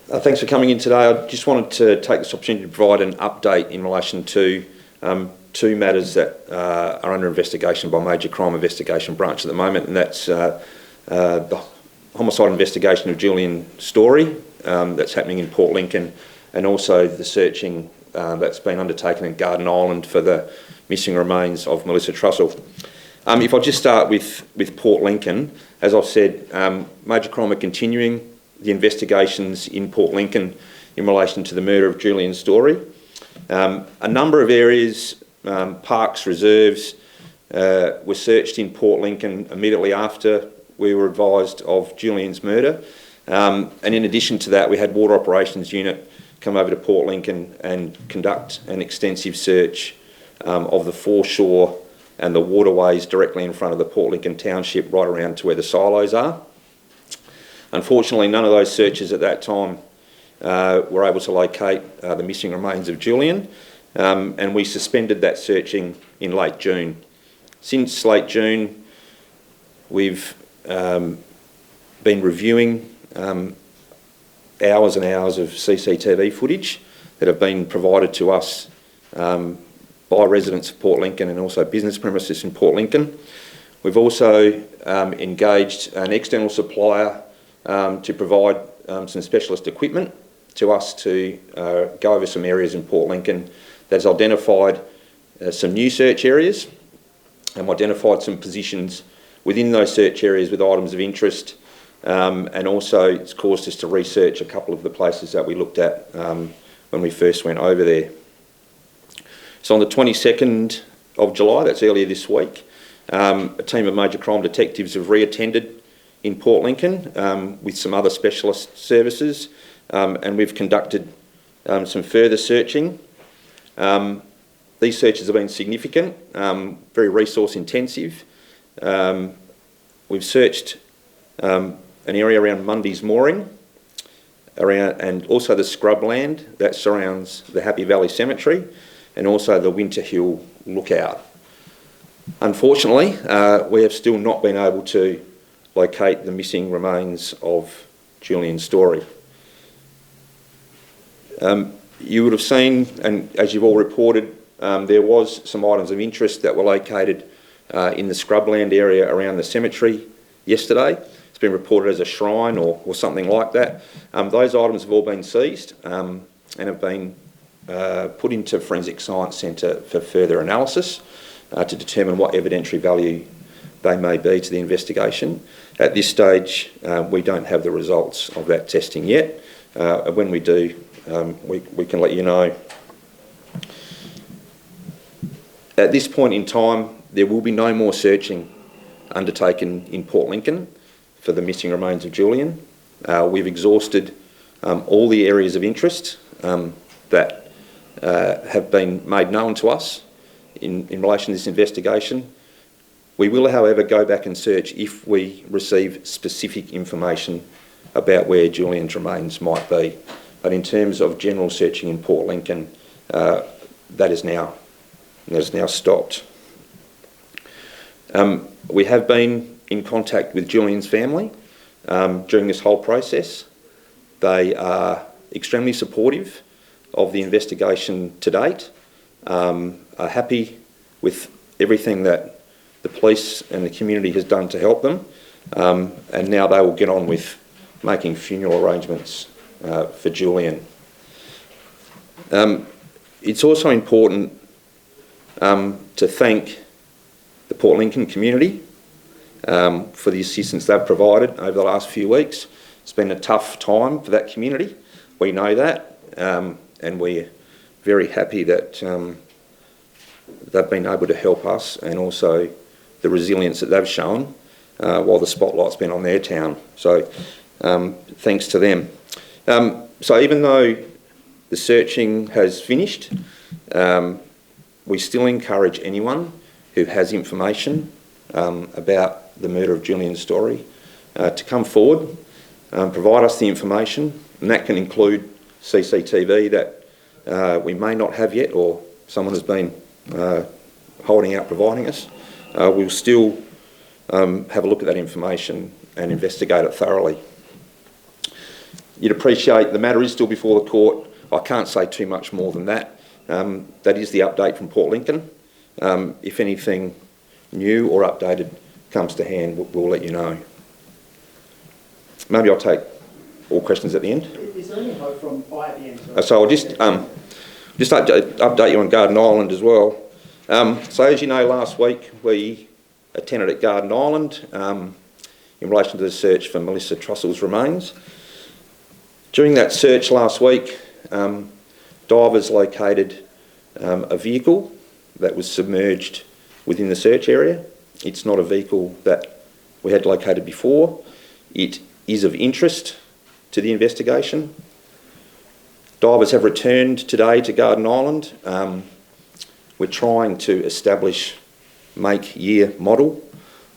Thanks for coming in today. I just wanted to take this opportunity to provide an update in relation to two matters that are under investigation by Major Crime Investigation Branch at the moment, and that's the homicide investigation of Julian Story that's happening in Port Lincon, and also the searching that's been undertaken in Garden Island for the missing remains of Melissa Trussell. If I just start with Port Lincon, as I've said, Major Crime are continuing the investigations in Port Lincon in relation to the murder of Julian Story. A number of areas, parks, reserves, were searched in Port Lincon immediately after we were advised of Julian's murder. And in addition to that, we had Water Operations Unit come over to Port Lincon and conduct an extensive search of the foreshore and the waterways directly in front of the Port Lincon township, right around to where the silos are. Unfortunately, none of those searches at that time were able to locate the missing remains of Julian, and we suspended that searching in late June. Since late June, we've been reviewing hours and hours of CCTV footage that have been provided to us by residents of Port Lincon and also business premises in Port Lincon. We've also engaged an external supplier to provide some specialist equipment to us to go over some areas in Port Lincon that's identified some new search areas and identified some positions within those search areas with items of interest, and also it's caused us to research a couple of the places that we looked at when we first went over there. So on the 22nd of July, that's earlier this week, a team of Major Crime detectives have reattended in Port Lincon with some other specialist services, and we've conducted some further searching. These searches have been significant, very resource intensive. We've searched an area around Mundy's Mooring, and also the scrubland that surrounds the Happy Valley Cemetery, and also the Winter Hill Lookout. Unfortunately, we have still not been able to locate the missing remains of Julian Story. You would have seen, and as you've all reported, there was some items of interest that were located in the scrubland area around the cemetery yesterday. It's been reported as a shrine or something like that. Those items have all been seized and have been put into Forensic Science Centre for further analysis to determine what evidentiary value they may be to the investigation. At this stage, we don't have the results of that testing yet. When we do, we can let you know. At this point in time, there will be no more searching undertaken in Port Lincon for the missing remains of Julian. We've exhausted all the areas of interest that have been made known to us in relation to this investigation. We will, however, go back and search if we receive specific information about where Julian's remains might be. But in terms of general searching in Port Lincon, that is now stopped. We have been in contact with Julian's family during this whole process. They are extremely supportive of the investigation to date, are happy with everything that the police and the community has done to help them, and now they will get on with making funeral arrangements for Julian. It's also important to thank the Port Lincon community for the assistance they've provided over the last few weeks. It's been a tough time for that community. We know that, and we're very happy that they've been able to help us, and also the resilience that they've shown while the spotlight's been on their town. So thanks to them. So even though the searching has finished, we still encourage anyone who has information about the murder of Julian Story to come forward, provide us the information, and that can include CCTV that we may not have yet, or someone has been holding out providing us. We'll still have a look at that information and investigate it thoroughly. You'd appreciate the matter is still before the court. I can't say too much more than that. That is the update from Port Lincon. If anything new or updated comes to hand, we'll let you know. Maybe I'll take all questions at the end. Is there any hope from at the end? So I'll just update you on Garden Island as well. So as you know, last week we attended at Garden Island in relation to the search for Melissa Trussell's remains. During that search last week, divers located a vehicle that was submerged within the search area. It's not a vehicle that we had located before. It is of interest to the investigation. Divers have returned today to Garden Island. We're trying to establish make, year, model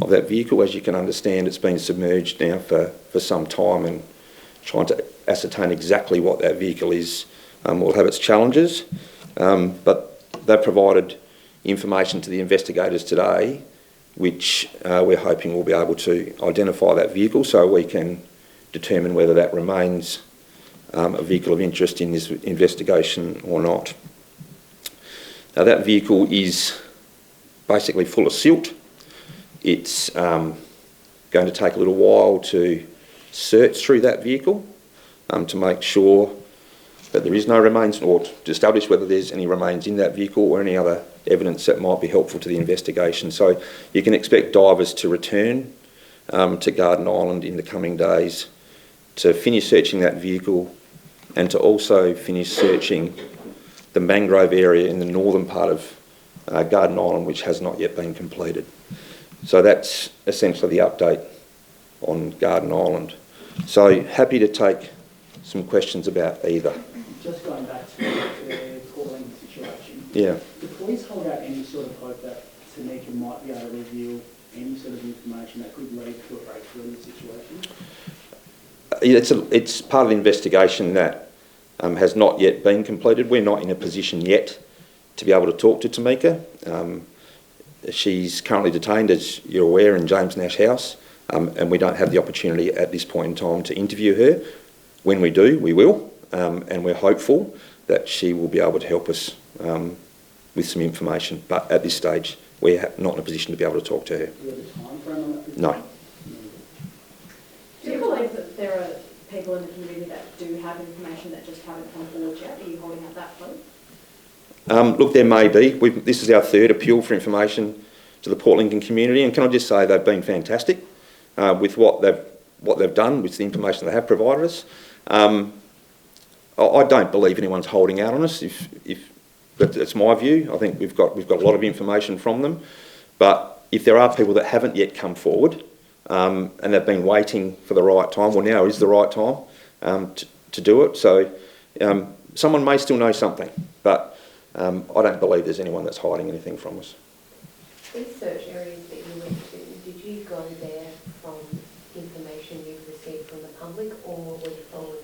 of that vehicle. As you can understand, it's been submerged now for some time, and trying to ascertain exactly what that vehicle is will have its challenges. But they've provided information to the investigators today, which we're hoping will be able to identify that vehicle so we can determine whether that remains a vehicle of interest in this investigation or not. Now, that vehicle is basically full of silt. It's going to take a little while to search through that vehicle to make sure that there is no remains, or to establish whether there's any remains in that vehicle or any other evidence that might be helpful to the investigation. So you can expect divers to return to Garden Island in the coming days to finish searching that vehicle and to also finish searching the mangrove area in the northern part of Garden Island, which has not yet been completed. So that's essentially the update on Garden Island. So happy to take some questions about either. Just going back to the Port Lincon situation. Yeah. Do police hold out any sort of hope that Tamika might be able to reveal any sort of information that could lead to a breakthrough in the situation? It's part of the investigation that has not yet been completed. We're not in a position yet to be able to talk to Tamika. She's currently detained, as you're aware, in James Nash House, and we don't have the opportunity at this point in time to interview her. When we do, we will, and we're hopeful that she will be able to help us with some information. But at this stage, we're not in a position to be able to talk to her. Do you have a time frame on that? No. Do you believe that there are people in the community that do have information that just haven't come forward yet? Are you holding out that hope? Look, there may be. This is our third appeal for information to the Port Lincon community, and can I just say they've been fantastic with what they've done with the information they have provided us. I don't believe anyone's holding out on us. But that's my view. I think we've got a lot of information from them, but if there are people that haven't yet come forward and they've been waiting for the right time, well, now is the right time to do it. So someone may still know something, but I don't believe there's anyone that's hiding anything from us. These search areas that you went to, did you go there from information you've received from the public, or were you following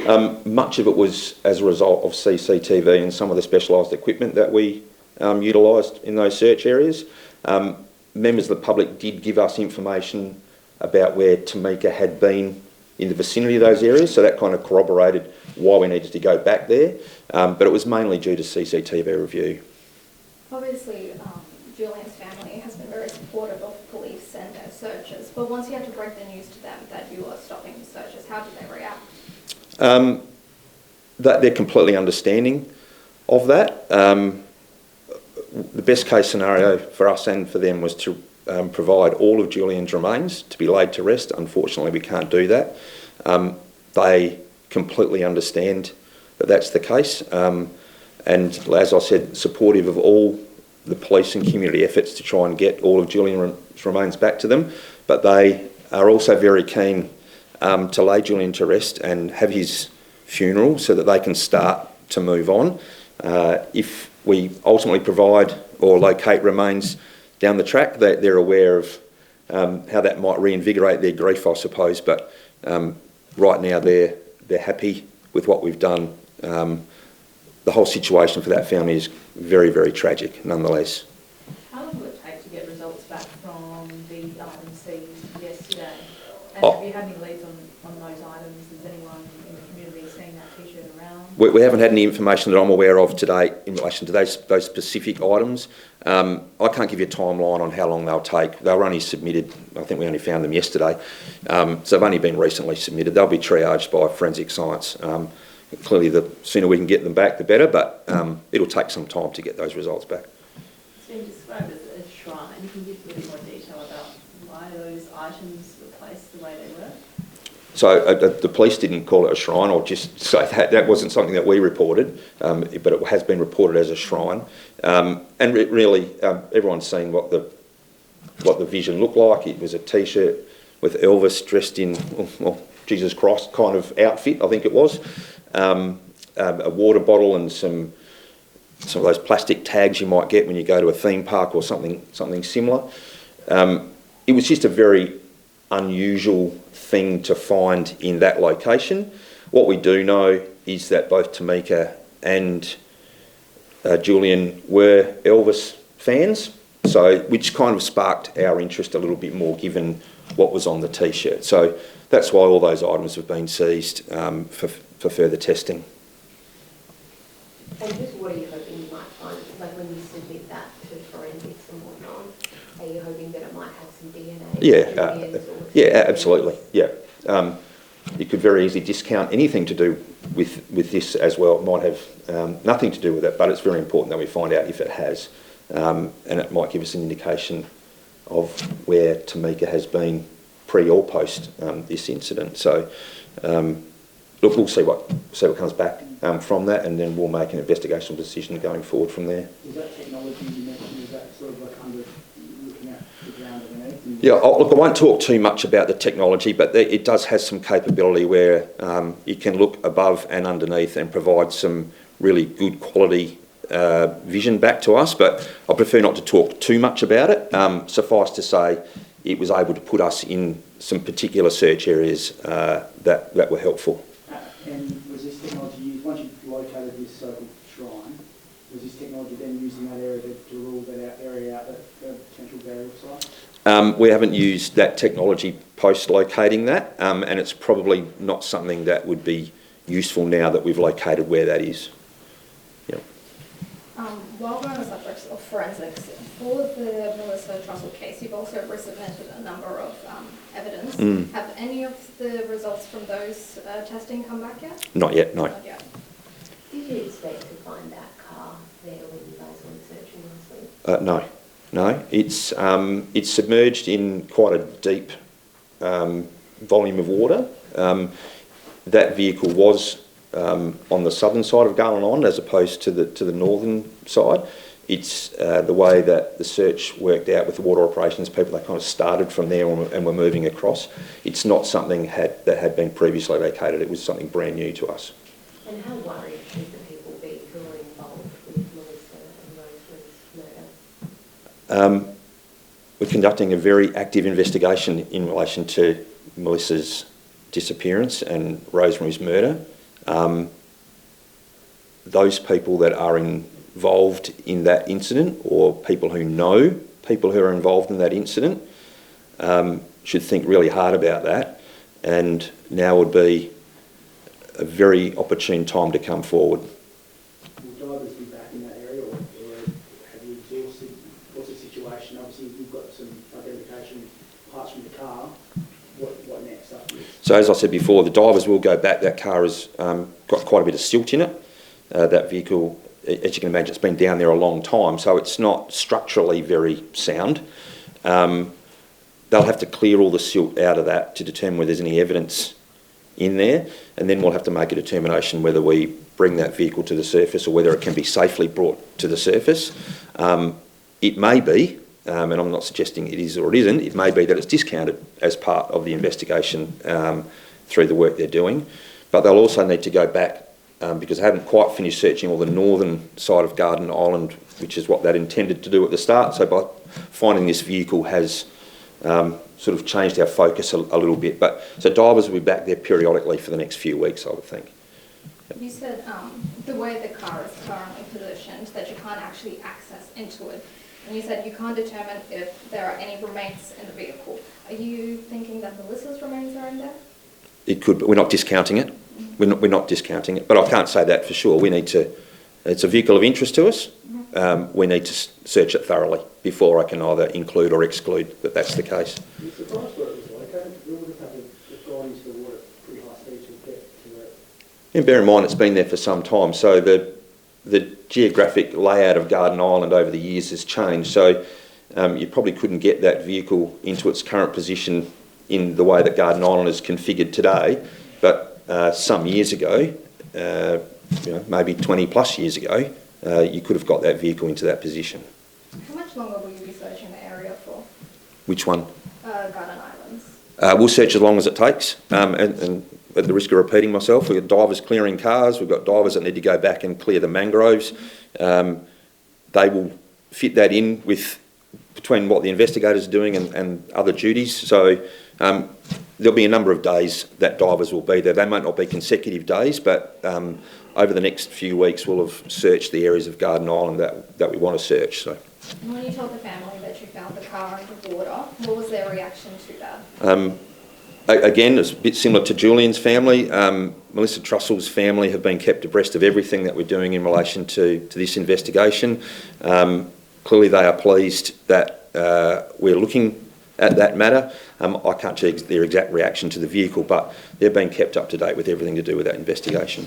CCTV? Much of it was as a result of CCTV and some of the specialised equipment that we utilised in those search areas. Members of the public did give us information about where Tamika had been in the vicinity of those areas, so that kind of corroborated why we needed to go back there, but it was mainly due to CCTV review. Obviously, Julian's family has been very supportive of police and their searches, but once you had to break the news to them that you were stopping the searches, how did they react? That they're completely understanding of that. The best case scenario for us and for them was to provide all of Julian's remains to be laid to rest. Unfortunately, we can't do that. They completely understand that that's the case, and as I said, supportive of all the police and community efforts to try and get all of Julian's remains back to them, but they are also very keen to lay Julian to rest and have his funeral so that they can start to move on. If we ultimately provide or locate remains down the track, they're aware of how that might reinvigorate their grief, I suppose, but right now they're happy with what we've done. The whole situation for that family is very, very tragic nonetheless. How long will it take to get results back from the items seized yesterday? And Oh. have you had any leads on those items? Is anyone We haven't had any information that I'm aware of today in relation to those specific items. I can't give you a timeline on how long they'll take. They were only submitted, I think we only found them yesterday, so they've only been recently submitted. They'll be triaged by forensic science. Clearly the sooner we can get them back the better, but it'll take some time to get those results back. It's been described as a shrine. Can you give a bit more detail about why those items were placed the way they were? So the police didn't call it a shrine, or just say that wasn't something that we reported, but it has been reported as a shrine. And really, everyone's seen what the vision looked like. It was a T-shirt with Elvis dressed in, well, Jesus Christ kind of outfit, I think it was. A water bottle and some of those plastic tags you might get when you go to a theme park or something similar. It was just a very unusual thing to find in that location. What we do know is that both Tamika and Julian were Elvis fans, so which kind of sparked our interest a little bit more given what was on the T-shirt. So that's why all those items have been seized for further testing. And just what are you hoping you might find, like when you submit that to forensics and whatnot, are you hoping that it might have some DNA? Yeah, absolutely. Yeah, you could very easily discount anything to do with this as well. It might have nothing to do with it, but it's very important that we find out if it has, and it might give us an indication of where Tamika has been pre or post this incident. So, look, we'll see what comes back from that, and then we'll make an investigational decision going forward from there. Is that technology you mentioned, is that sort of like under looking at the ground underneath? Yeah, look, I won't talk too much about the technology, but it does have some capability where it can look above and underneath and provide some really good quality vision back to us, but I prefer not to talk too much about it. Suffice to say, it was able to put us in some particular search areas that were helpful. And was this technology used, once you've located this so-called shrine, was this technology then used in that area to rule that area out, that potential burial site? We haven't used that technology post-locating that, and it's probably not something that would be useful now that we've located where that is. Yeah. While we're on the subject of forensics, for the Melissa Trussell case, you've also resubmitted a number of evidence. Have any of the results from those testing come back yet? Not yet, no. Not yet. Did you expect to find that car there when you guys went searching last week? No. It's submerged in quite a deep volume of water. That vehicle was on the southern side of Garland as opposed to the northern side. It's the way that the search worked out with the water operations people. They kind of started from there and were moving across. It's not something that had been previously located. It was something brand new to us. And how worried should the people be who are involved with Melissa and Rosemary's murder? We're conducting a very active investigation in relation to Melissa's disappearance and Rosemary's murder. Those people that are involved in that incident, or people who know people who are involved in that incident, should think really hard about that, and now would be a very opportune time to come forward. Will divers be back in that area, or have you exhausted? What's the situation? Obviously, you've got some identification parts from the car. What next after this? So as I said before, the divers will go back. That car has got quite a bit of silt in it. That vehicle, as you can imagine, it's been down there a long time, so it's not structurally very sound. They'll have to clear all the silt out of that to determine whether there's any evidence in there, and then we'll have to make a determination whether we bring that vehicle to the surface or whether it can be safely brought to the surface. It may be, and I'm not suggesting it is or it isn't, it may be that it's discounted as part of the investigation through the work they're doing, but they'll also need to go back because they haven't quite finished searching all the northern side of Garden Island, which is what that intended to do at the start. So by finding this vehicle has sort of changed our focus a little bit. But so divers will be back there periodically for the next few weeks, I would think. You said the way the car is currently positioned, that you can't actually access into it. And you said you can't determine if there are any remains in the vehicle. Are you thinking that Melissa's remains are in there? It could, but we're not discounting it. Mm-hmm. we're not discounting it, but I can't say that for sure. We need to. It's a vehicle of interest to us. We need to search it thoroughly before I can either include or exclude that that's the case. I'm surprised where it was located. We would have had to have gone into the water at pretty high speed to get to it. And bear in mind, it's been there for some time, so the geographic layout of Garden Island over the years has changed. So you probably couldn't get that vehicle into its current position in the way that Garden Island is configured today. But some years ago, maybe 20 plus years ago, you could have got that vehicle into that position. How much longer will you be searching the area for? Which one? Garden Islands. We'll search as long as it takes. And at the risk of repeating myself, we've got divers clearing cars, we've got divers that need to go back and clear the mangroves. They will fit that in with between what the investigators are doing and other duties. So there'll be a number of days that divers will be there. They might not be consecutive days, but over the next few weeks we'll have searched the areas of Garden Island that we want to search. So. And when you told the family that you found the car in the water, what was their reaction to that? Again, it's a bit similar to Julian's family. Melissa Trussell's family have been kept abreast of everything that we're doing in relation to this investigation. Clearly they are pleased that we're looking at that matter. I can't check their exact reaction to the vehicle, but they've been kept up to date with everything to do with that investigation.